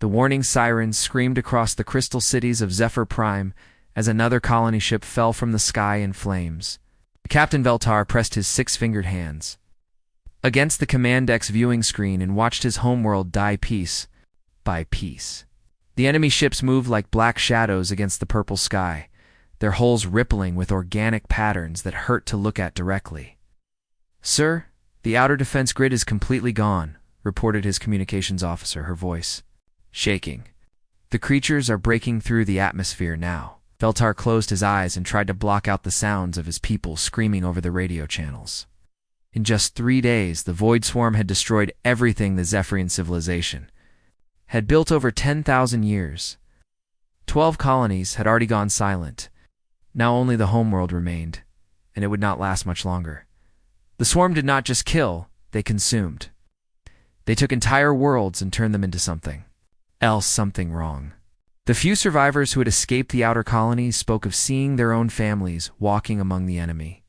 The warning sirens screamed across the crystal cities of Zephyr Prime as another colony ship fell from the sky in flames. Captain Veltar pressed his six-fingered hands against the command deck's viewing screen and watched his homeworld die piece by piece. The enemy ships moved like black shadows against the purple sky, their hulls rippling with organic patterns that hurt to look at directly. "Sir, the outer defense grid is completely gone," reported his communications officer, her voice shaking. "The creatures are breaking through the atmosphere now." Veltar closed his eyes and tried to block out the sounds of his people screaming over the radio channels. In just 3 days, the Void Swarm had destroyed everything the Zephyrian civilization had built over 10,000 years. 12 colonies had already gone silent. Now only the homeworld remained, and it would not last much longer. The swarm did not just kill, they consumed. They took entire worlds and turned them into something wrong. The few survivors who had escaped the outer colonies spoke of seeing their own families walking among the enemy.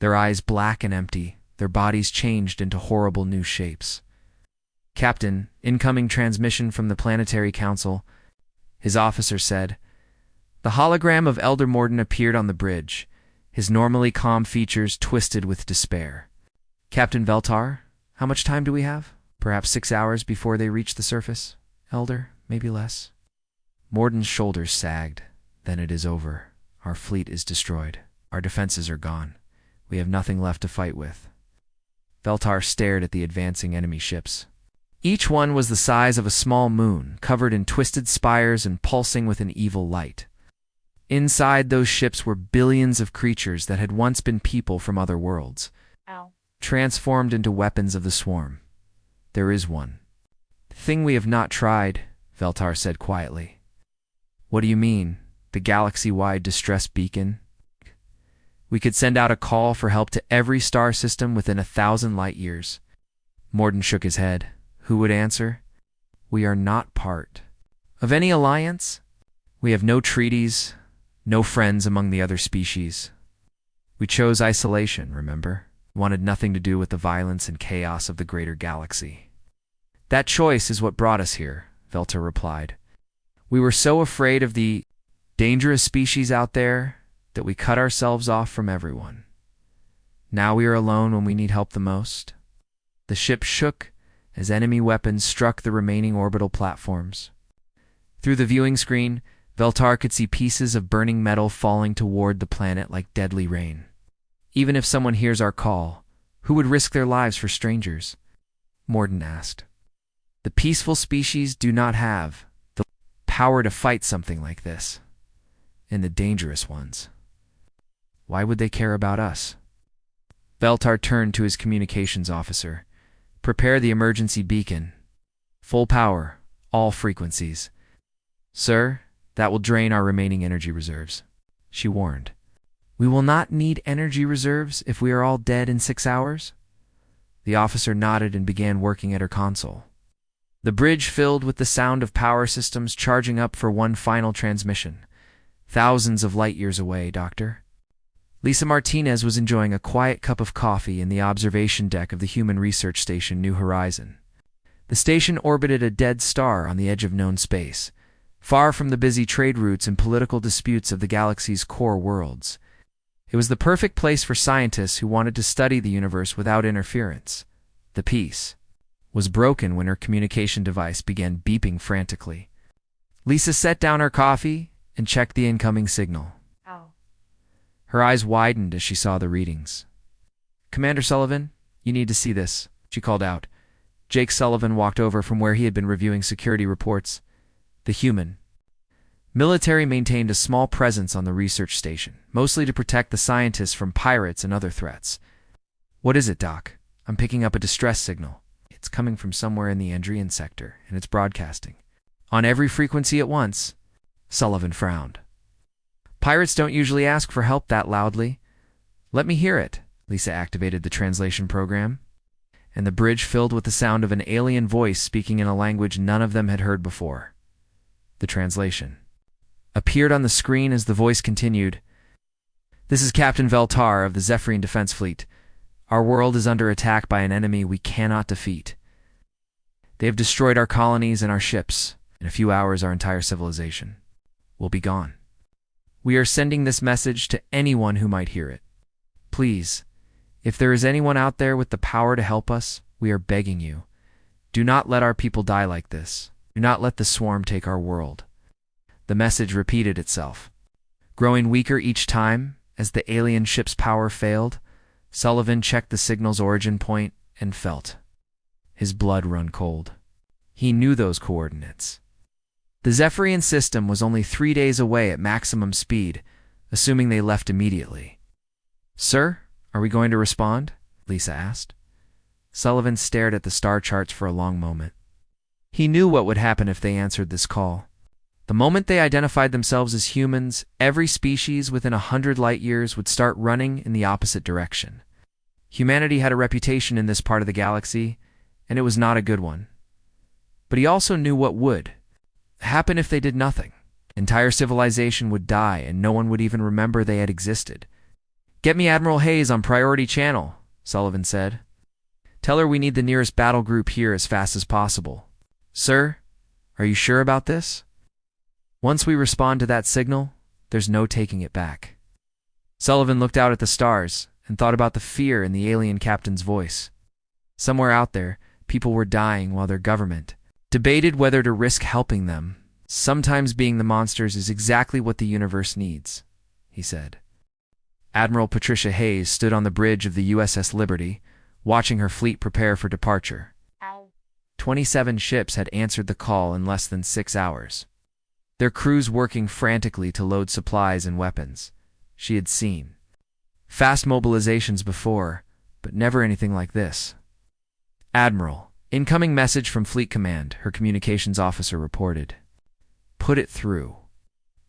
Their eyes black and empty, their bodies changed into horrible new shapes. "Captain, incoming transmission from the Planetary Council," his officer said. The hologram of Elder Morden appeared on the bridge, his normally calm features twisted with despair. "Captain Veltar, how much time do we have? Perhaps 6 hours before they reach the surface? Elder, maybe less." Morden's shoulders sagged. "Then it is over. Our fleet is destroyed. Our defenses are gone. We have nothing left to fight with." Veltar stared at the advancing enemy ships. Each one was the size of a small moon, covered in twisted spires and pulsing with an evil light. Inside those ships were billions of creatures that had once been people from other worlds, transformed into weapons of the swarm. "There is one thing we have not tried," Veltar said quietly. "What do you mean? The galaxy-wide distress beacon? We could send out a call for help to every star system within 1,000 light years." Morden shook his head. "Who would answer? We are not part of any alliance. We have no treaties, no friends among the other species. We chose isolation, remember? Wanted nothing to do with the violence and chaos of the greater galaxy." "That choice is what brought us here," Veltar replied. "We were so afraid of the dangerous species out there that we cut ourselves off from everyone. Now we are alone when we need help the most." The ship shook as enemy weapons struck the remaining orbital platforms. Through the viewing screen, Veltar could see pieces of burning metal falling toward the planet like deadly rain. "Even if someone hears our call, who would risk their lives for strangers?" Morden asked. "The peaceful species do not have the power to fight something like this. And the dangerous ones. Why would they care about us?" Veltar turned to his communications officer. "Prepare the emergency beacon. Full power, all frequencies." "Sir, that will drain our remaining energy reserves," she warned. "We will not need energy reserves if we are all dead in 6 hours?" The officer nodded and began working at her console. The bridge filled with the sound of power systems charging up for one final transmission. "Thousands of light years away, Doctor." Lisa Martinez was enjoying a quiet cup of coffee in the observation deck of the Human Research Station New Horizon. The station orbited a dead star on the edge of known space, far from the busy trade routes and political disputes of the galaxy's core worlds. It was the perfect place for scientists who wanted to study the universe without interference. The peace was broken when her communication device began beeping frantically. Lisa set down her coffee and checked the incoming signal. Her eyes widened as she saw the readings. "Commander Sullivan, you need to see this," she called out. Jake Sullivan walked over from where he had been reviewing security reports. The human military maintained a small presence on the research station, mostly to protect the scientists from pirates and other threats. "What is it, Doc? I'm picking up a distress signal. It's coming from somewhere in the Andrian sector, and it's broadcasting on every frequency at once." Sullivan frowned. "Pirates don't usually ask for help that loudly." "Let me hear it." Lisa activated the translation program, and the bridge filled with the sound of an alien voice speaking in a language none of them had heard before. The translation appeared on the screen as the voice continued. "This is Captain Veltar of the Zephyrian Defense Fleet. Our world is under attack by an enemy we cannot defeat. They have destroyed our colonies and our ships. In a few hours, our entire civilization will be gone. We are sending this message to anyone who might hear it. Please, if there is anyone out there with the power to help us, we are begging you. Do not let our people die like this. Do not let the swarm take our world. The message repeated itself, growing weaker each time as the alien ship's power failed. Sullivan checked the signal's origin point and felt his blood run cold. He knew those coordinates. The Zephyrian system was only 3 days away at maximum speed, assuming they left immediately. "Sir, are we going to respond?" Lisa asked. Sullivan stared at the star charts for a long moment. He knew what would happen if they answered this call. The moment they identified themselves as humans, every species within 100 light-years would start running in the opposite direction. Humanity had a reputation in this part of the galaxy, and it was not a good one. But he also knew what would happen if they did nothing. Entire civilization would die, and no one would even remember they had existed. "Get me Admiral Hayes on priority channel," Sullivan said. "Tell her we need the nearest battle group here as fast as possible." "Sir, are you sure about this?" "Once we respond to that signal, there's no taking it back." Sullivan looked out at the stars and thought about the fear in the alien captain's voice. Somewhere out there, people were dying while their government debated whether to risk helping them. "Sometimes being the monsters is exactly what the universe needs," he said. Admiral Patricia Hayes stood on the bridge of the USS Liberty, watching her fleet prepare for departure. 27 ships had answered the call in less than 6 hours. Their crews working frantically to load supplies and weapons. She had seen fast mobilizations before, but never anything like this. "Admiral, incoming message from Fleet Command," her communications officer reported. "Put it through."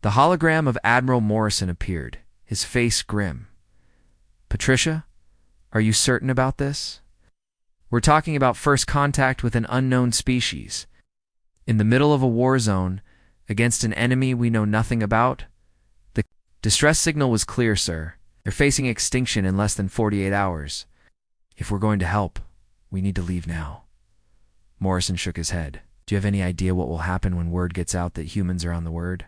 The hologram of Admiral Morrison appeared, his face grim. "Patricia, are you certain about this? We're talking about first contact with an unknown species. In the middle of a war zone, against an enemy we know nothing about." The distress signal was clear, sir. "They're facing extinction in less than 48 hours. If we're going to help, we need to leave now." Morrison shook his head. "Do you have any idea what will happen when word gets out that humans are on the word?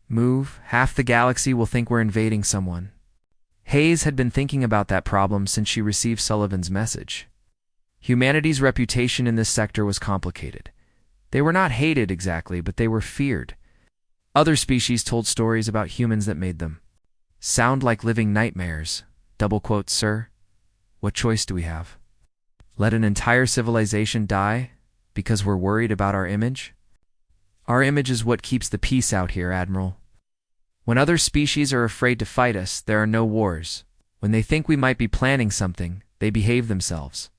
Move, half the galaxy will think we're invading someone." Hayes had been thinking about that problem since she received Sullivan's message. Humanity's reputation in this sector was complicated. They were not hated exactly, but they were feared. Other species told stories about humans that made them sound like living nightmares. Double quotes, "Sir, what choice do we have? Let an entire civilization die because we're worried about our image? Our image is what keeps the peace out here, Admiral. When other species are afraid to fight us, there are no wars. When they think we might be planning something, they behave themselves."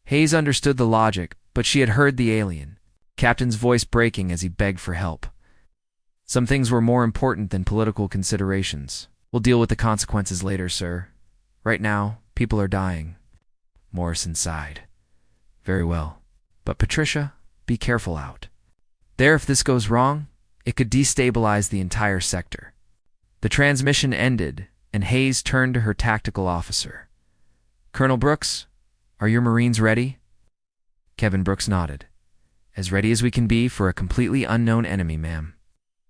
Hayes understood the logic, but she had heard the alien captain's voice breaking as he begged for help. "Some things were more important than political considerations. We'll deal with the consequences later, sir. Right now, people are dying." Morrison sighed. "Very well. But Patricia, be careful out there. If this goes wrong, it could destabilize the entire sector." The transmission ended, and Hayes turned to her tactical officer. "Colonel Brooks, are your Marines ready?" Kevin Brooks nodded. "As ready as we can be for a completely unknown enemy, ma'am.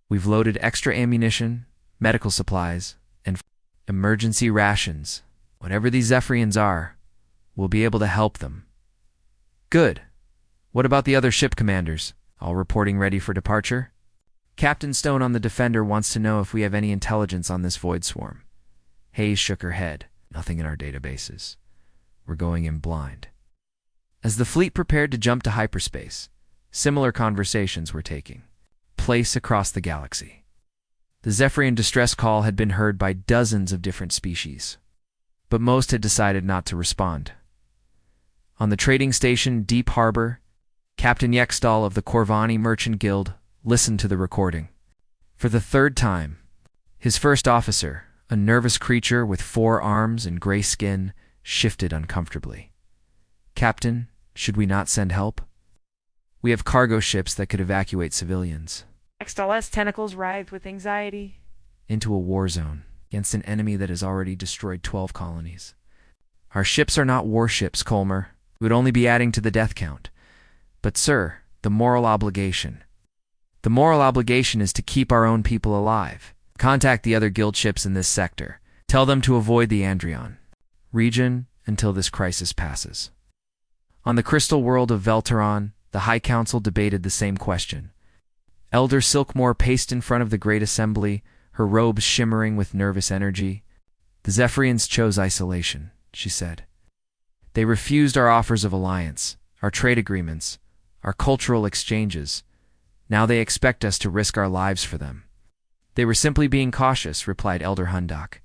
We've loaded extra ammunition, medical supplies, and emergency rations. Whatever these Zephyrians are, we'll be able to help them." "Good. What about the other ship commanders? All reporting ready for departure?" "Captain Stone on the Defender wants to know if we have any intelligence on this void swarm." Hayes shook her head. "Nothing in our databases. We're going in blind." As the fleet prepared to jump to hyperspace, similar conversations were taking place across the galaxy. The Zephyrian distress call had been heard by dozens of different species, but most had decided not to respond. On the trading station Deep Harbor, Captain Yextal of the Corvani Merchant Guild listened to the recording. For the third time, his first officer, a nervous creature with 4 arms and gray skin, shifted uncomfortably. "Captain, should we not send help? We have cargo ships that could evacuate civilians." Yextal's tentacles writhed with anxiety. "Into a war zone, against an enemy that has already destroyed 12 colonies. Our ships are not warships, Colmer. We would only be adding to the death count. But sir, the moral obligation. The moral obligation is to keep our own people alive. Contact the other guild ships in this sector. Tell them to avoid the Andrion region until this crisis passes. On the crystal world of Velteron, the High Council debated the same question. Elder Silkmore paced in front of the Great Assembly, her robes shimmering with nervous energy. The Zephyrians chose isolation, she said. They refused our offers of alliance, our trade agreements, our cultural exchanges. Now they expect us to risk our lives for them. They were simply being cautious, replied Elder Hundock.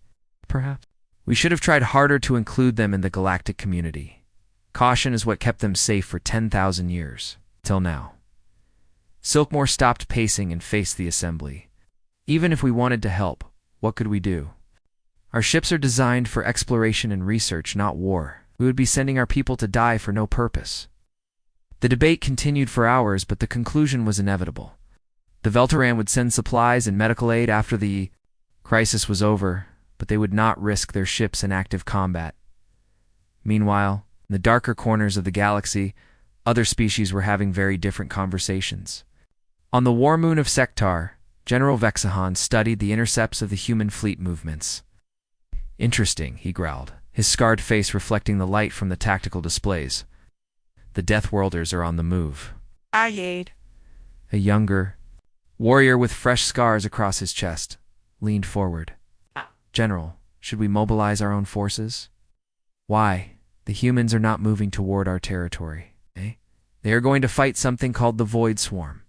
Perhaps. We should have tried harder to include them in the galactic community. Caution is what kept them safe for 10,000 years, till now. Silkmore stopped pacing and faced the assembly. Even if we wanted to help, what could we do? Our ships are designed for exploration and research, not war. We would be sending our people to die for no purpose. The debate continued for hours, but the conclusion was inevitable. The Velteran would send supplies and medical aid after the crisis was over, but they would not risk their ships in active combat. Meanwhile, in the darker corners of the galaxy, other species were having very different conversations. On the war moon of Sektar, General Vexahan studied the intercepts of the human fleet movements. Interesting, he growled, his scarred face reflecting the light from the tactical displays. The Deathworlders are on the move. Aid. A younger warrior with fresh scars across his chest leaned forward. General, should we mobilize our own forces? Why? The humans are not moving toward our territory, eh? They are going to fight something called the Void Swarm.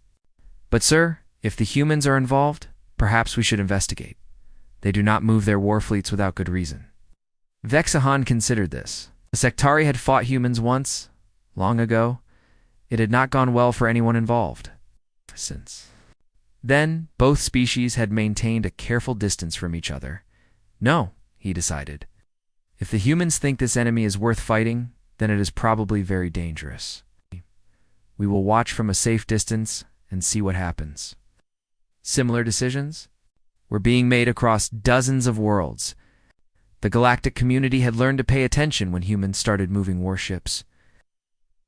But sir, if the humans are involved, perhaps we should investigate. They do not move their war fleets without good reason. Vexahan considered this. The Sectari had fought humans once, long ago. It had not gone well for anyone involved. Since then, both species had maintained a careful distance from each other. No, he decided. If the humans think this enemy is worth fighting, then it is probably very dangerous. We will watch from a safe distance and see what happens. Similar decisions were being made across dozens of worlds. The galactic community had learned to pay attention when humans started moving warships.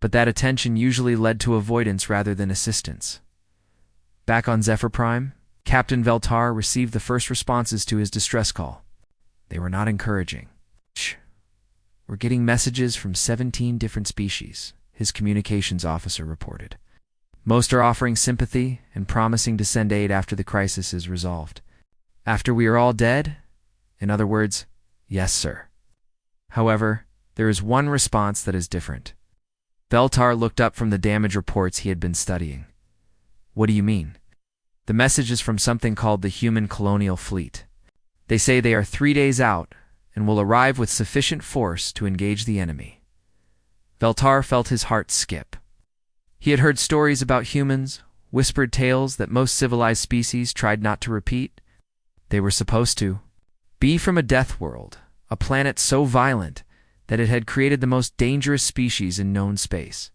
But that attention usually led to avoidance rather than assistance. Back on Zephyr Prime, Captain Veltar received the first responses to his distress call. They were not encouraging. We're getting messages from 17 different species, his communications officer reported. Most are offering sympathy and promising to send aid after the crisis is resolved. After we are all dead? In other words, yes, sir. However, there is one response that is different. Veltar looked up from the damage reports he had been studying. What do you mean? The message is from something called the Human Colonial Fleet. They say they are 3 days out and will arrive with sufficient force to engage the enemy. Veltar felt his heart skip. He had heard stories about humans, whispered tales that most civilized species tried not to repeat. They were supposed to be from a death world, a planet so violent that it had created the most dangerous species in known space.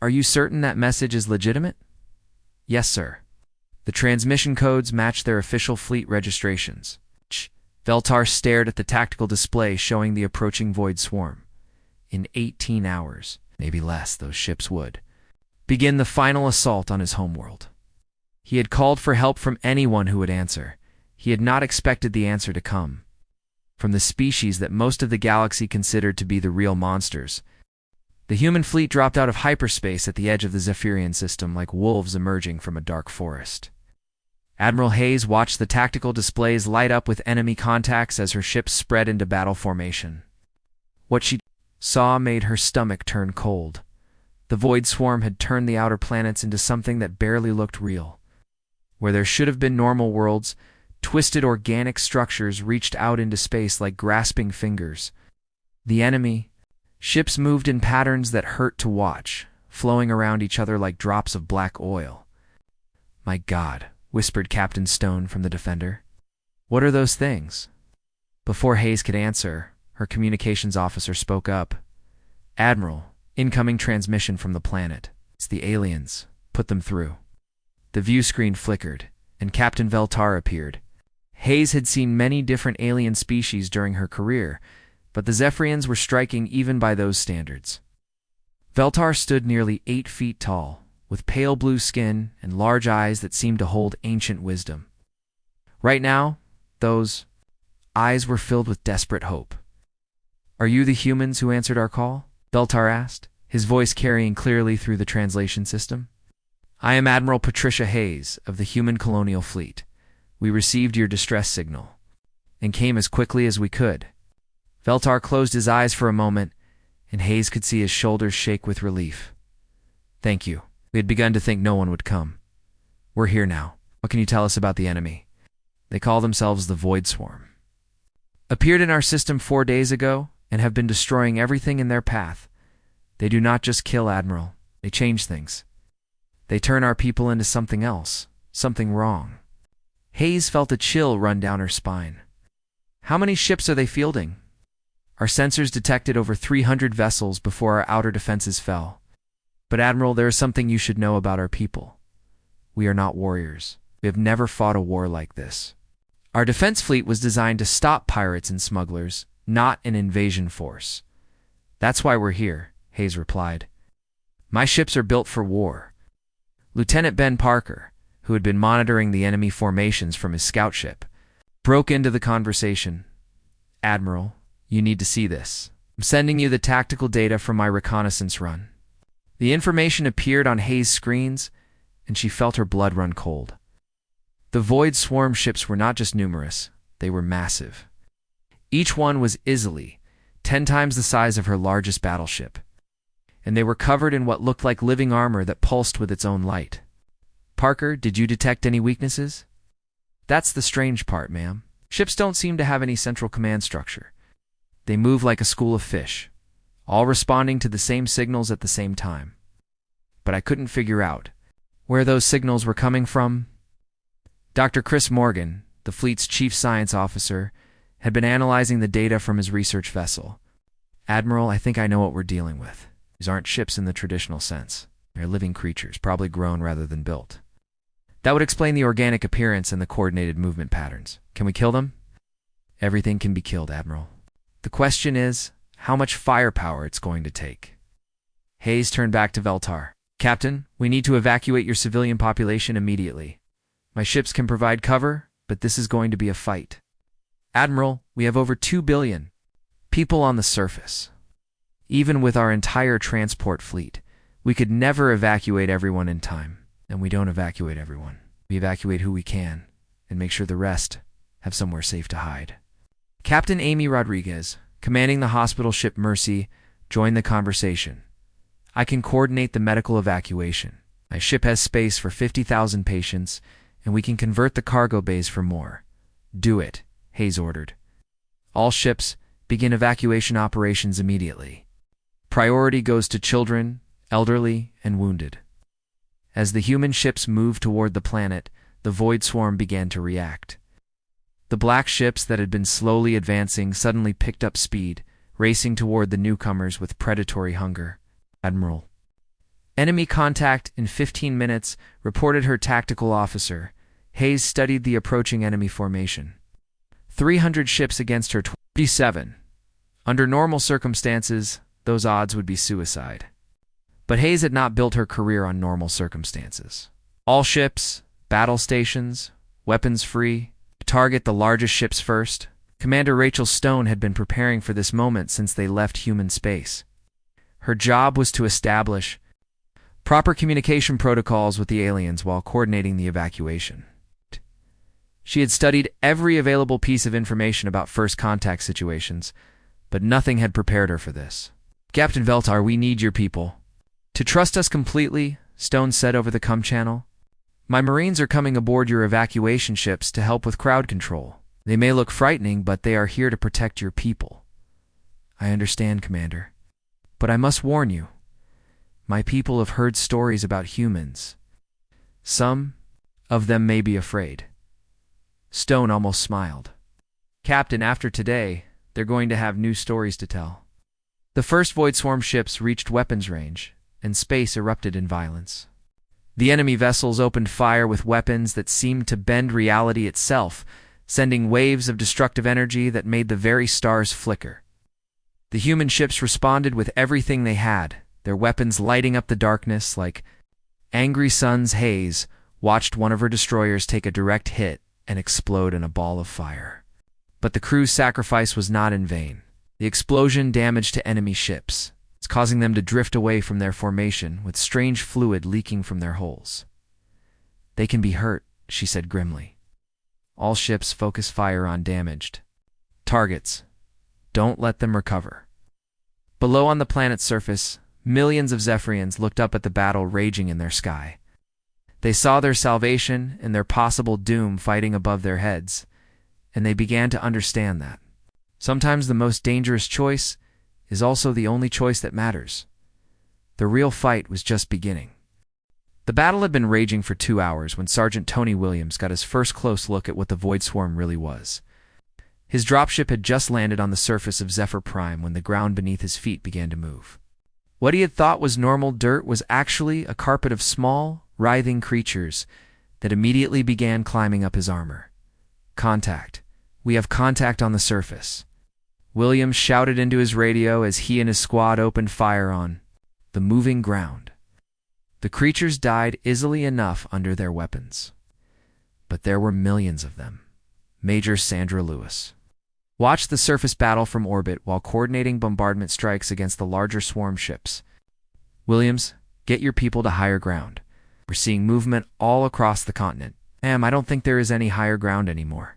Are you certain that message is legitimate? Yes, sir. The transmission codes match their official fleet registrations. Veltar stared at the tactical display showing the approaching Void Swarm. In 18 hours, maybe less, those ships would begin the final assault on his homeworld. He had called for help from anyone who would answer. He had not expected the answer to come from the species that most of the galaxy considered to be the real monsters. The human fleet dropped out of hyperspace at the edge of the Zephyrian system like wolves emerging from a dark forest. Admiral Hayes watched the tactical displays light up with enemy contacts as her ships spread into battle formation. What she saw made her stomach turn cold. The Void Swarm had turned the outer planets into something that barely looked real. Where there should have been normal worlds, twisted organic structures reached out into space like grasping fingers. The enemy ships moved in patterns that hurt to watch, flowing around each other like drops of black oil. My God, whispered Captain Stone from the Defender. What are those things? Before Hayes could answer, her communications officer spoke up. Admiral, incoming transmission from the planet. It's the aliens. Put them through. The view screen flickered, and Captain Veltar appeared. Hayes had seen many different alien species during her career, but the Zephyrians were striking even by those standards. Veltar stood nearly 8 feet tall, with pale blue skin and large eyes that seemed to hold ancient wisdom. Right now, those eyes were filled with desperate hope. "Are you the humans who answered our call?" Veltar asked, his voice carrying clearly through the translation system. "I am Admiral Patricia Hayes of the Human Colonial Fleet. We received your distress signal and came as quickly as we could." Veltar closed his eyes for a moment, and Hayes could see his shoulders shake with relief. "Thank you. We had begun to think no one would come. We're here now. What can you tell us about the enemy?" "They call themselves the Void Swarm. Appeared in our system 4 days ago and have been destroying everything in their path. They do not just kill, Admiral. They change things. They turn our people into something else, something wrong." Hayes felt a chill run down her spine. "How many ships are they fielding?" "Our sensors detected over 300 vessels before our outer defenses fell. But Admiral, there is something you should know about our people. We are not warriors. We have never fought a war like this. Our defense fleet was designed to stop pirates and smugglers, not an invasion force. That's why we're here," Hayes replied. "My ships are built for war." Lieutenant Ben Parker, who had been monitoring the enemy formations from his scout ship, broke into the conversation. "Admiral, you need to see this. I'm sending you the tactical data from my reconnaissance run." The information appeared on Hayes' screens, and she felt her blood run cold. The Void Swarm ships were not just numerous, they were massive. Each one was easily 10 times the size of her largest battleship, and they were covered in what looked like living armor that pulsed with its own light. "Parker, did you detect any weaknesses?" "That's the strange part, ma'am. Ships don't seem to have any central command structure. They move like a school of fish, all responding to the same signals at the same time. But I couldn't figure out where those signals were coming from." Dr. Chris Morgan, the fleet's chief science officer, had been analyzing the data from his research vessel. "Admiral, I think I know what we're dealing with. These aren't ships in the traditional sense. They're living creatures, probably grown rather than built. That would explain the organic appearance and the coordinated movement patterns. Can we kill them?" "Everything can be killed, Admiral. The question is how much firepower it's going to take." Hayes turned back to Veltar. "Captain, we need to evacuate your civilian population immediately. My ships can provide cover, but this is going to be a fight. Admiral, we have over 2 billion people on the surface. Even with our entire transport fleet, we could never evacuate everyone in time. And we don't evacuate everyone. We evacuate who we can, and make sure the rest have somewhere safe to hide." Captain Amy Rodriguez, commanding the hospital ship Mercy, joined the conversation. "I can coordinate the medical evacuation. My ship has space for 50,000 patients, and we can convert the cargo bays for more." "Do it," Hayes ordered. "All ships, begin evacuation operations immediately. Priority goes to children, elderly, and wounded." As the human ships moved toward the planet, the Void Swarm began to react. The black ships that had been slowly advancing suddenly picked up speed, racing toward the newcomers with predatory hunger. "Admiral." "Enemy contact in 15 minutes," reported her tactical officer. Hayes studied the approaching enemy formation. 300 ships against her 27. Under normal circumstances, those odds would be suicide. But Hayes had not built her career on normal circumstances. All ships, battle stations, weapons free, target the largest ships first. Commander Rachel Stone had been preparing for this moment since they left human space. Her job was to establish proper communication protocols with the aliens while coordinating the evacuation. She had studied every available piece of information about first contact situations, but nothing had prepared her for this. "Captain Veltar, we need your people to trust us completely," Stone said over the comm channel. "My Marines are coming aboard your evacuation ships to help with crowd control. They may look frightening, but they are here to protect your people." "I understand, Commander. But I must warn you. My people have heard stories about humans. Some of them may be afraid." Stone almost smiled. "Captain, after today, they're going to have new stories to tell." The first Void Swarm ships reached weapons range, and space erupted in violence. The enemy vessels opened fire with weapons that seemed to bend reality itself, sending waves of destructive energy that made the very stars flicker. The human ships responded with everything they had, their weapons lighting up the darkness like angry suns. Hayes watched one of her destroyers take a direct hit and explode in a ball of fire. But the crew's sacrifice was not in vain. The explosion damaged to enemy ships. It's causing them to drift away from their formation with strange fluid leaking from their holes. "They can be hurt," she said grimly. "All ships focus fire on damaged targets. Don't let them recover." Below on the planet's surface, millions of Zephyrians looked up at the battle raging in their sky. They saw their salvation and their possible doom fighting above their heads, and they began to understand that sometimes the most dangerous choice is also the only choice that matters. The real fight was just beginning. The battle had been raging for 2 hours when Sergeant Tony Williams got his first close look at what the Void Swarm really was. His dropship had just landed on the surface of Zephyr Prime when the ground beneath his feet began to move. What he had thought was normal dirt was actually a carpet of small, writhing creatures that immediately began climbing up his armor. "Contact. We have contact on the surface." Williams shouted into his radio as he and his squad opened fire on the moving ground. The creatures died easily enough under their weapons. But there were millions of them. Major Sandra Lewis watched the surface battle from orbit while coordinating bombardment strikes against the larger swarm ships. "Williams, get your people to higher ground. We're seeing movement all across the continent." "Ma'am, I don't think there is any higher ground anymore.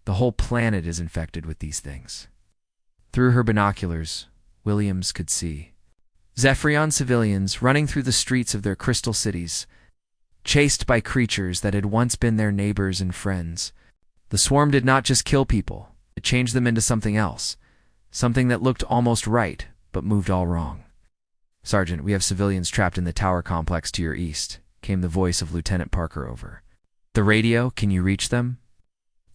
The whole planet is infected with these things." Through her binoculars, Williams could see Zephyrian civilians running through the streets of their crystal cities, chased by creatures that had once been their neighbors and friends. The swarm did not just kill people, it changed them into something else, something that looked almost right, but moved all wrong. "Sergeant, we have civilians trapped in the tower complex to your east," came the voice of Lieutenant Parker over the radio. "Can you reach them?"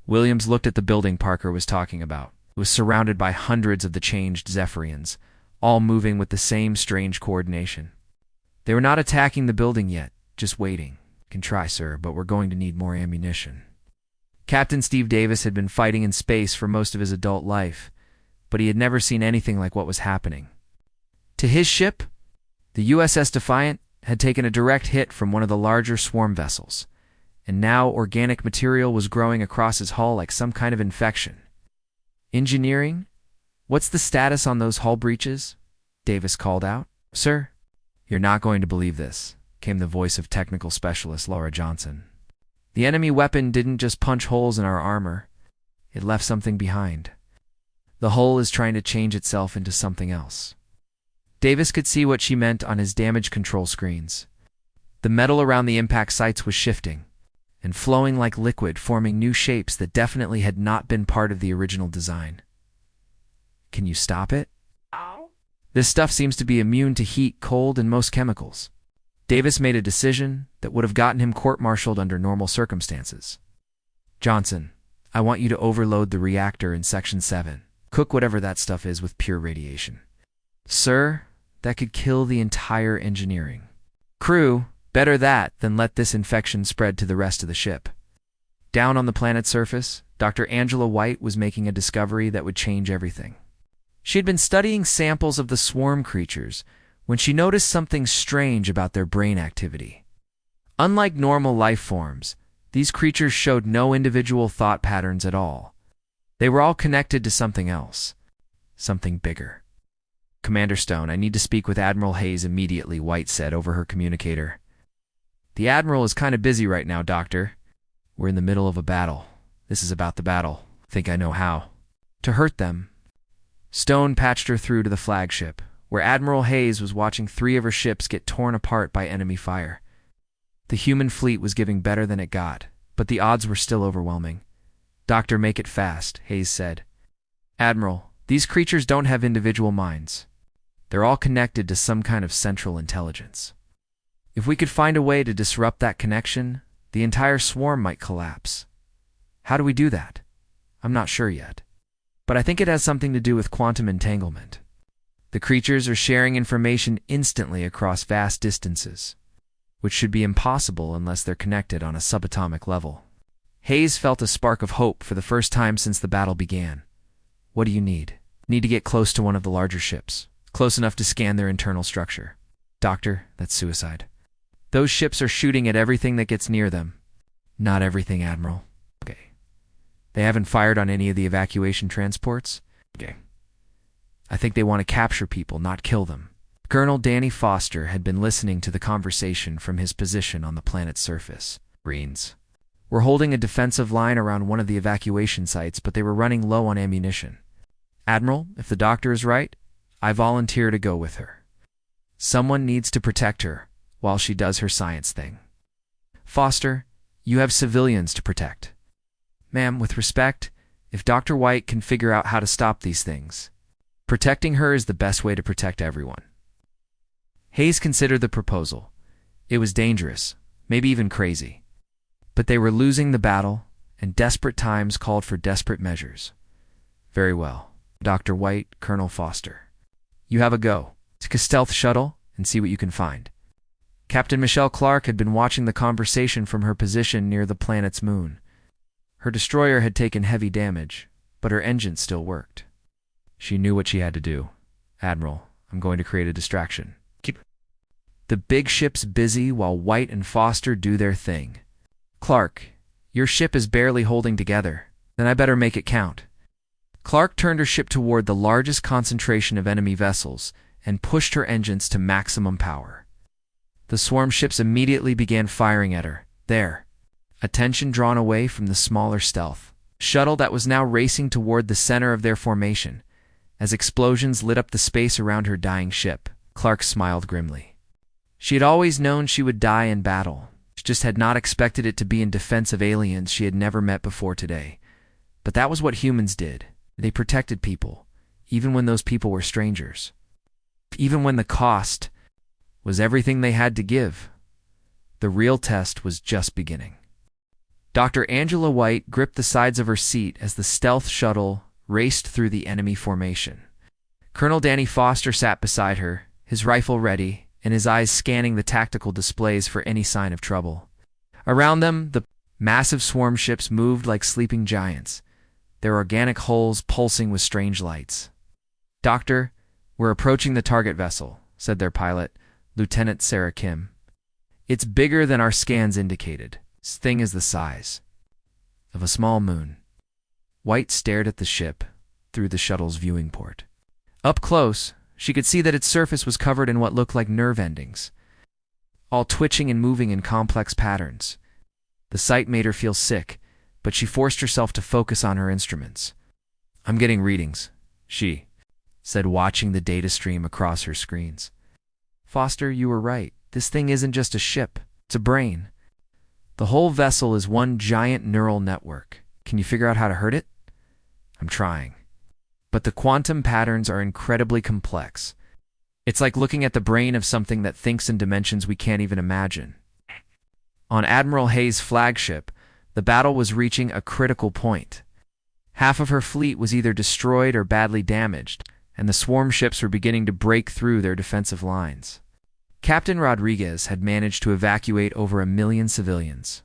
Williams looked at the building Parker was talking about. It was surrounded by hundreds of the changed Zephyrians, all moving with the same strange coordination. They were not attacking the building yet, just waiting. "Can try, sir, but we're going to need more ammunition." Captain Steve Davis had been fighting in space for most of his adult life, but he had never seen anything like what was happening. To his ship, the USS Defiant had taken a direct hit from one of the larger swarm vessels, and now organic material was growing across his hull like some kind of infection. "Engineering? What's the status on those hull breaches?" Davis called out. "Sir?" "You're not going to believe this," came the voice of technical specialist Laura Johnson. "The enemy weapon didn't just punch holes in our armor. It left something behind. The hull is trying to change itself into something else." Davis could see what she meant on his damage control screens. The metal around the impact sites was shifting and flowing like liquid, forming new shapes that definitely had not been part of the original design. "Can you stop it?" Ow. "This stuff seems to be immune to heat, cold, and most chemicals." Davis made a decision that would have gotten him court-martialed under normal circumstances. "Johnson, I want you to overload the reactor in Section 7. Cook whatever that stuff is with pure radiation." "Sir, that could kill the entire engineering crew. Better that than let this infection spread to the rest of the ship." Down on the planet's surface, Dr. Angela White was making a discovery that would change everything. She had been studying samples of the swarm creatures when she noticed something strange about their brain activity. Unlike normal life forms, these creatures showed no individual thought patterns at all. They were all connected to something else, something bigger. "Commander Stone, I need to speak with Admiral Hayes immediately," White said over her communicator. "The Admiral is kind of busy right now, Doctor. We're in the middle of a battle. This is about the battle. Think I know how to hurt them." Stone patched her through to the flagship, where Admiral Hayes was watching 3 of her ships get torn apart by enemy fire. The human fleet was giving better than it got, but the odds were still overwhelming. "Doctor, make it fast," Hayes said. "Admiral, these creatures don't have individual minds. They're all connected to some kind of central intelligence. If we could find a way to disrupt that connection, the entire swarm might collapse. How do we do that? I'm not sure yet. But I think it has something to do with quantum entanglement. The creatures are sharing information instantly across vast distances, which should be impossible unless they're connected on a subatomic level." Hayes felt a spark of hope for the first time since the battle began. "What do you need?" "Need to get close to one of the larger ships. close enough to scan their internal structure. Doctor, that's suicide. Those ships are shooting at everything that gets near them. Not everything, Admiral. Okay. They haven't fired on any of the evacuation transports? Okay. I think they want to capture people, not kill them. Colonel Danny Foster had been listening to the conversation from his position on the planet's surface. Marines were holding a defensive line around one of the evacuation sites, but they were running low on ammunition. Admiral, if the doctor is right, I volunteer to go with her. Someone needs to protect her while she does her science thing. Foster, you have civilians to protect. Ma'am, with respect, if Dr. White can figure out how to stop these things, protecting her is the best way to protect everyone. Hayes considered the proposal. It was dangerous, maybe even crazy. But they were losing the battle, and desperate times called for desperate measures. Very well, Dr. White, Colonel Foster. You have a go. Take a stealth shuttle and see what you can find. Captain Michelle Clark had been watching the conversation from her position near the planet's moon. Her destroyer had taken heavy damage, but her engine still worked. She knew what she had to do. Admiral, I'm going to create a distraction. Keep the big ship's busy while White and Foster do their thing. Clark, your ship is barely holding together. Then I better make it count. Clark turned her ship toward the largest concentration of enemy vessels and pushed her engines to maximum power. The swarm ships immediately began firing at her. There. Attention drawn away from the smaller stealth shuttle that was now racing toward the center of their formation. As explosions lit up the space around her dying ship, Clark smiled grimly. She had always known she would die in battle. She just had not expected it to be in defense of aliens she had never met before today. But that was what humans did. They protected people, even when those people were strangers. Even when the cost was everything they had to give. The real test was just beginning. Dr. Angela White gripped the sides of her seat as the stealth shuttle raced through the enemy formation. Colonel Danny Foster sat beside her, his rifle ready, and his eyes scanning the tactical displays for any sign of trouble. Around them, the massive swarm ships moved like sleeping giants, their organic hulls pulsing with strange lights. Doctor, we're approaching the target vessel, said their pilot, Lieutenant Sarah Kim. It's bigger than our scans indicated. This thing is the size of a small moon. White stared at the ship through the shuttle's viewing port. Up close, she could see that its surface was covered in what looked like nerve endings, all twitching and moving in complex patterns. The sight made her feel sick, but she forced herself to focus on her instruments. I'm getting readings, she said, watching the data stream across her screens. Foster, you were right. This thing isn't just a ship. It's a brain. The whole vessel is one giant neural network. Can you figure out how to hurt it? I'm trying. But the quantum patterns are incredibly complex. It's like looking at the brain of something that thinks in dimensions we can't even imagine. On Admiral Hayes' flagship, the battle was reaching a critical point. Half of her fleet was either destroyed or badly damaged, and the swarm ships were beginning to break through their defensive lines. Captain Rodriguez had managed to evacuate over 1 million civilians,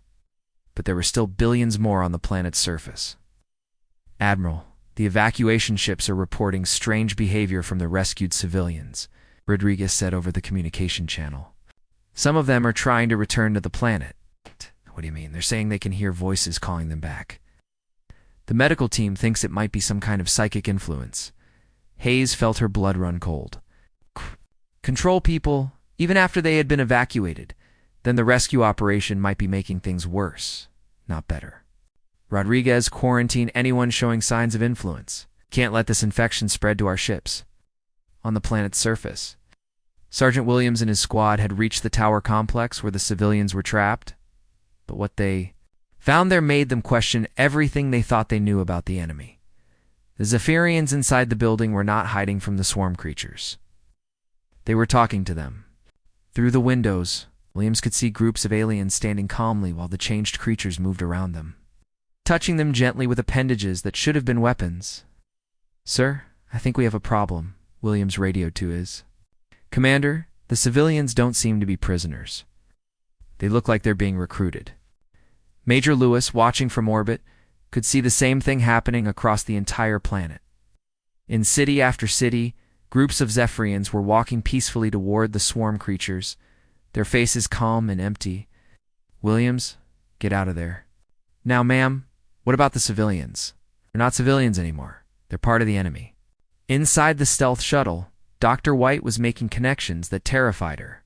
but there were still billions more on the planet's surface. Admiral, the evacuation ships are reporting strange behavior from the rescued civilians, Rodriguez said over the communication channel. Some of them are trying to return to the planet. What do you mean? They're saying they can hear voices calling them back. The medical team thinks it might be some kind of psychic influence. Hayes felt her blood run cold. Control people, even after they had been evacuated, then the rescue operation might be making things worse, not better. Rodriguez, quarantine anyone showing signs of influence. Can't let this infection spread to our ships. On the planet's surface, Sergeant Williams and his squad had reached the tower complex where the civilians were trapped, but what they found there made them question everything they thought they knew about the enemy. The Zephyrians inside the building were not hiding from the swarm creatures. They were talking to them. Through the windows, Williams could see groups of aliens standing calmly while the changed creatures moved around them, touching them gently with appendages that should have been weapons. Sir, I think we have a problem, Williams radioed to his commander. The civilians don't seem to be prisoners. They look like they're being recruited. Major Lewis, watching from orbit, could see the same thing happening across the entire planet. In city after city, Groups of Zephyrians were walking peacefully toward the swarm creatures, their faces calm and empty. "Williams, get out of there." "Now, ma'am, what about the civilians?" "They're not civilians anymore. They're part of the enemy." Inside the stealth shuttle, Dr. White was making connections that terrified her.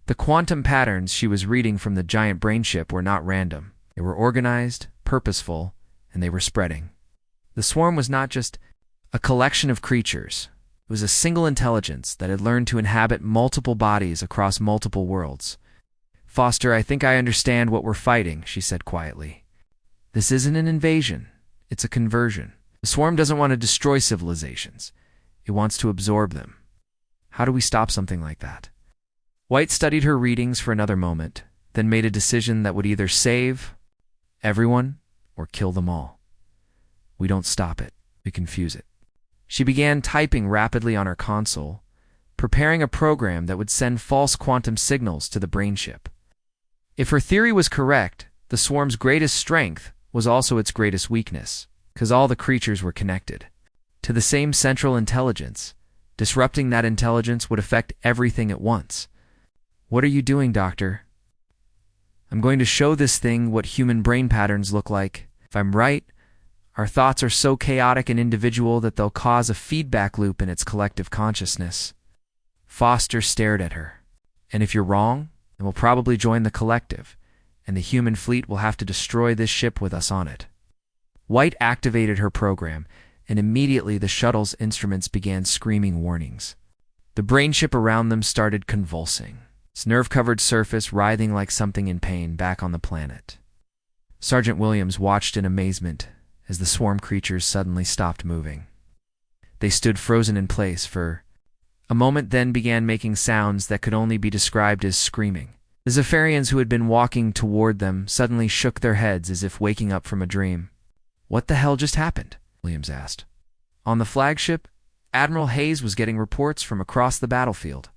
The quantum patterns she was reading from the giant brain ship were not random. They were organized, purposeful, and they were spreading. The swarm was not just a collection of creatures. It was a single intelligence that had learned to inhabit multiple bodies across multiple worlds. "Foster, I think I understand what we're fighting," she said quietly. "This isn't an invasion. It's a conversion. The swarm doesn't want to destroy civilizations. It wants to absorb them. How do we stop something like that?" White studied her readings for another moment, then made a decision that would either save everyone or kill them all. "We don't stop it. We confuse it." She began typing rapidly on her console, preparing a program that would send false quantum signals to the brain ship. If her theory was correct, the swarm's greatest strength was also its greatest weakness, because all the creatures were connected to the same central intelligence. Disrupting that intelligence would affect everything at once. "What are you doing, Doctor?" "I'm going to show this thing what human brain patterns look like. If I'm right, our thoughts are so chaotic and individual that they'll cause a feedback loop in its collective consciousness." Foster stared at her. "And if you're wrong, then we'll probably join the collective, and the human fleet will have to destroy this ship with us on it." White activated her program, and immediately the shuttle's instruments began screaming warnings. The brain ship around them started convulsing, its nerve-covered surface writhing like something in pain back on the planet. Sergeant Williams watched in amazement as the swarm creatures suddenly stopped moving. They stood frozen in place for a moment, then began making sounds that could only be described as screaming. The Zephyrians who had been walking toward them suddenly shook their heads as if waking up from a dream. "What the hell just happened?" Williams asked. On the flagship, Admiral Hayes was getting reports from across the battlefield.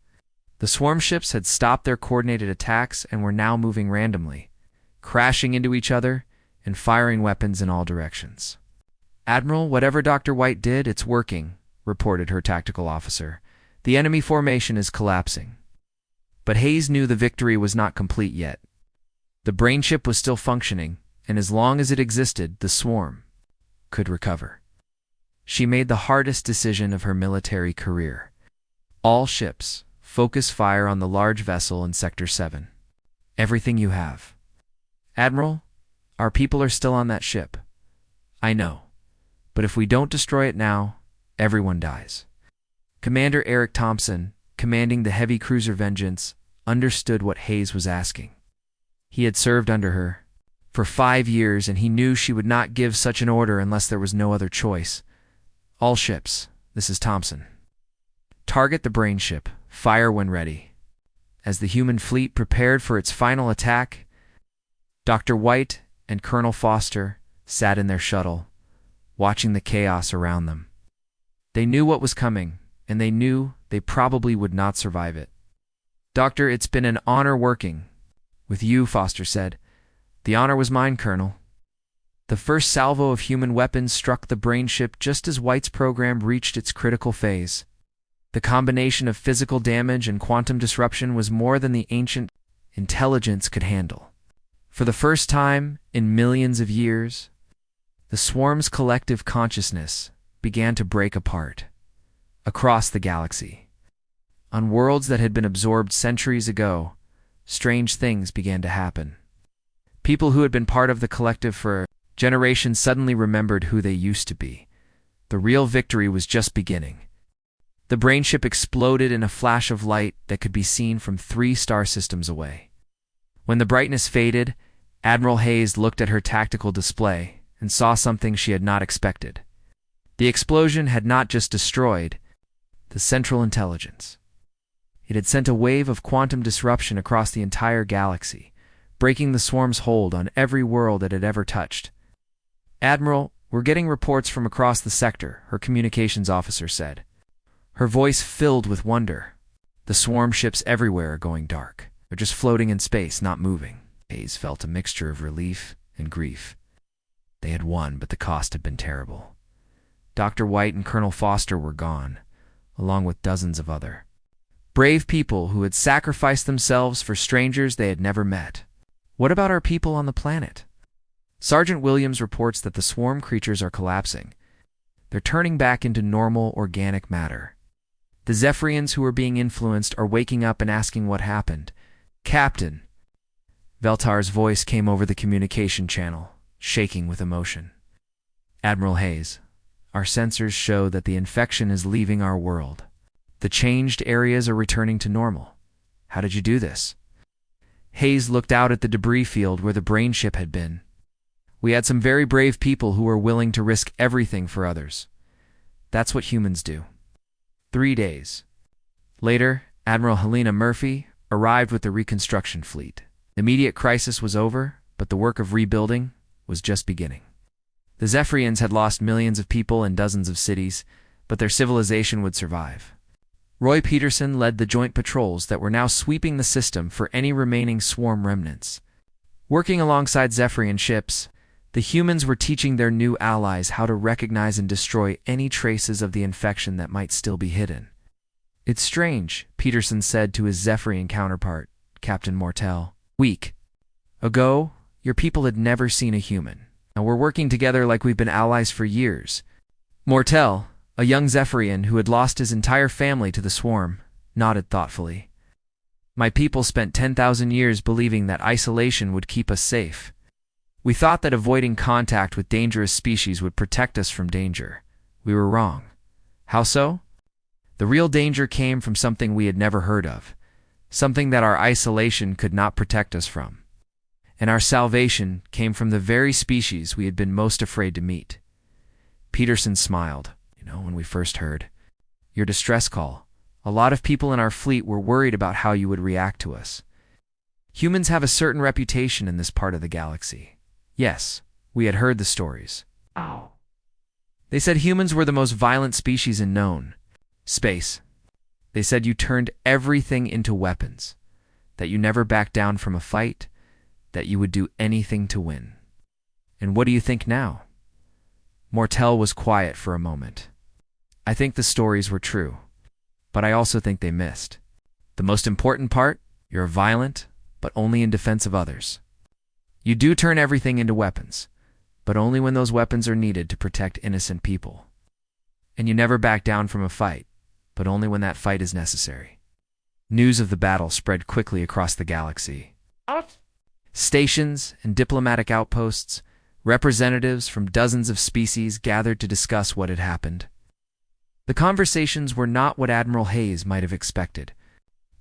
The swarm ships had stopped their coordinated attacks and were now moving randomly, crashing into each other and firing weapons in all directions. "Admiral, whatever Dr. White did, it's working," reported her tactical officer. "The enemy formation is collapsing." But Hayes knew the victory was not complete yet. The brain ship was still functioning, and as long as it existed, the swarm could recover. She made the hardest decision of her military career. "All ships, focus fire on the large vessel in Sector 7. Everything you have." "Admiral, our people are still on that ship." "I know, but if we don't destroy it now, everyone dies." Commander Eric Thompson, commanding the heavy cruiser Vengeance, understood what Hayes was asking. He had served under her for 5 years, and he knew she would not give such an order unless there was no other choice. "All ships, this is Thompson. Target the brain ship. Fire when ready." As the human fleet prepared for its final attack, Dr. White and Colonel Foster sat in their shuttle, watching the chaos around them. They knew what was coming, and they knew they probably would not survive it. "Doctor, it's been an honor working with you," Foster said. "The honor was mine, Colonel." The first salvo of human weapons struck the brain ship just as White's program reached its critical phase. The combination of physical damage and quantum disruption was more than the ancient intelligence could handle. For the first time in millions of years, the swarm's collective consciousness began to break apart across the galaxy. On worlds that had been absorbed centuries ago, strange things began to happen. People who had been part of the collective for generations suddenly remembered who they used to be. The real victory was just beginning. The brain ship exploded in a flash of light that could be seen from 3 star systems away. When the brightness faded, Admiral Hayes looked at her tactical display and saw something she had not expected. The explosion had not just destroyed the central intelligence. It had sent a wave of quantum disruption across the entire galaxy, breaking the swarm's hold on every world it had ever touched. "Admiral, we're getting reports from across the sector," her communications officer said. Her voice filled with wonder. "The swarm ships everywhere are going dark. They're just floating in space, not moving." Hayes felt a mixture of relief and grief. They had won, but the cost had been terrible. Dr. White and Colonel Foster were gone. along with dozens of other brave people who had sacrificed themselves for strangers they had never met. What about our people on the planet? Sergeant Williams reports that the swarm creatures are collapsing. They're turning back into normal, organic matter. The Zephyrians who are being influenced are waking up and asking what happened. Captain. Veltar's voice came over the communication channel, shaking with emotion. Admiral Hayes, our sensors show that the infection is leaving our world. The changed areas are returning to normal. How did you do this? Hayes looked out at the debris field where the brain ship had been. We had some very brave people who were willing to risk everything for others. That's what humans do. 3 days later, Admiral Helena Murphy arrived with the reconstruction fleet. The immediate crisis was over, but the work of rebuilding was just beginning. The Zephyrians had lost millions of people in dozens of cities, but their civilization would survive. Roy Peterson led the joint patrols that were now sweeping the system for any remaining swarm remnants. Working alongside Zephyrian ships, the humans were teaching their new allies how to recognize and destroy any traces of the infection that might still be hidden. It's strange, Peterson said to his Zephyrian counterpart, Captain Mortel. Week ago, your people had never seen a human. Now we're working together like we've been allies for years. Mortel, a young Zephyrian who had lost his entire family to the swarm, nodded thoughtfully. My people spent 10,000 years believing that isolation would keep us safe. We thought that avoiding contact with dangerous species would protect us from danger. We were wrong. How so? The real danger came from something we had never heard of, something that our isolation could not protect us from. And our salvation came from the very species we had been most afraid to meet. Peterson smiled. When we first heard your distress call, a lot of people in our fleet were worried about how you would react to us. Humans have a certain reputation in this part of the galaxy. Yes, we had heard the stories. Oh. They said humans were the most violent species in known space. They said you turned everything into weapons, that you never backed down from a fight, that you would do anything to win. And what do you think now? Mortel was quiet for a moment. I think the stories were true, but I also think they missed. The most important part, you're violent, but only in defense of others. You do turn everything into weapons, but only when those weapons are needed to protect innocent people. And you never back down from a fight, but only when that fight is necessary. News of the battle spread quickly across the galaxy. Stations and diplomatic outposts, representatives from dozens of species gathered to discuss what had happened. The conversations were not what Admiral Hayes might have expected.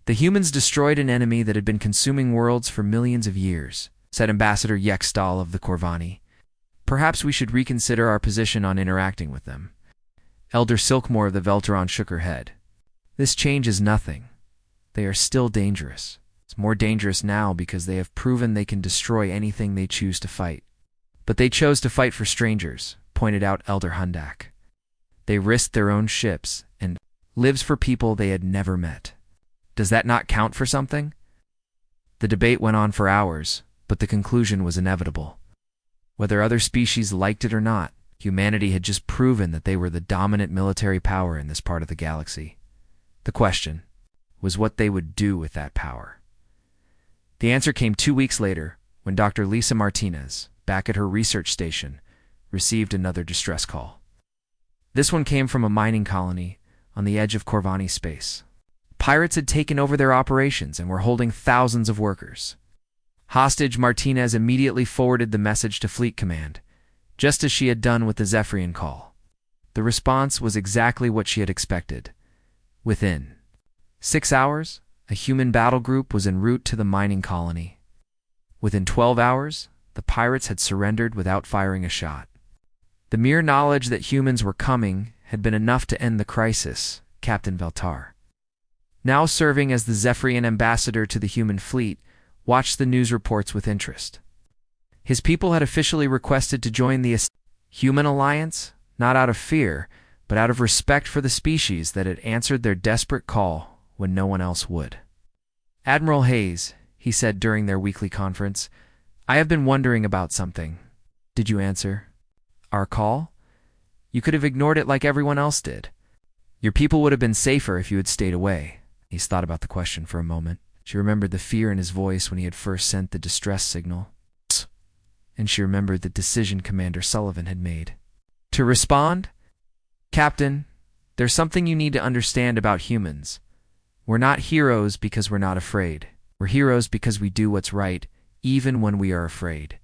The humans destroyed an enemy that had been consuming worlds for millions of years, said Ambassador Yextal of the Corvani. Perhaps we should reconsider our position on interacting with them. Elder Silkmore of the Veltaron shook her head. This changes nothing. They are still dangerous. It's more dangerous now because they have proven they can destroy anything they choose to fight. But they chose to fight for strangers, pointed out Elder Hundak. They risked their own ships and lives for people they had never met. Does that not count for something? The debate went on for hours, but the conclusion was inevitable. Whether other species liked it or not, humanity had just proven that they were the dominant military power in this part of the galaxy. The question was what they would do with that power. The answer came 2 weeks later when Dr. Lisa Martinez, back at her research station, received another distress call. This one came from a mining colony on the edge of Corvani space. Pirates had taken over their operations and were holding thousands of workers. Hostage Martinez immediately forwarded the message to Fleet Command, just as she had done with the Zephyrian call. The response was exactly what she had expected. Within 6 hours, a human battle group was en route to the mining colony. Within 12 hours, the pirates had surrendered without firing a shot. The mere knowledge that humans were coming had been enough to end the crisis, Captain Veltar. Now serving as the Zephyrian ambassador to the human fleet, watched the news reports with interest. His people had officially requested to join the human alliance, not out of fear, but out of respect for the species that had answered their desperate call when no one else would. Admiral Hayes, he said during their weekly conference, I have been wondering about something. Did you answer our call? You could have ignored it like everyone else did. Your people would have been safer if you had stayed away. Hayes thought about the question for a moment. She remembered the fear in his voice when he had first sent the distress signal. And she remembered the decision Commander Sullivan had made. To respond, Captain, there's something you need to understand about humans. We're not heroes because we're not afraid. We're heroes because we do what's right, even when we are afraid.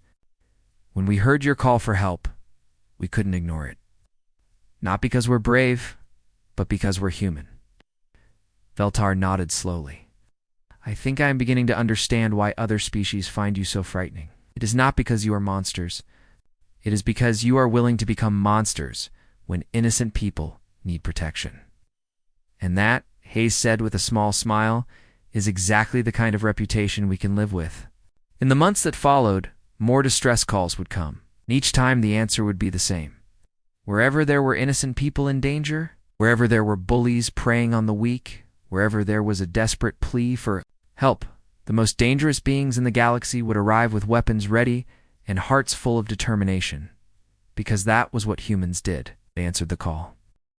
When we heard your call for help, we couldn't ignore it. Not because we're brave, but because we're human. Veltar nodded slowly. I think I am beginning to understand why other species find you so frightening. It is not because you are monsters. It is because you are willing to become monsters when innocent people need protection. And that, Hayes said with a small smile, is exactly the kind of reputation we can live with. In the months that followed, more distress calls would come. And each time the answer would be the same. Wherever there were innocent people in danger, wherever there were bullies preying on the weak, wherever there was a desperate plea for help, the most dangerous beings in the galaxy would arrive with weapons ready and hearts full of determination. Because that was what humans did. They answered the call.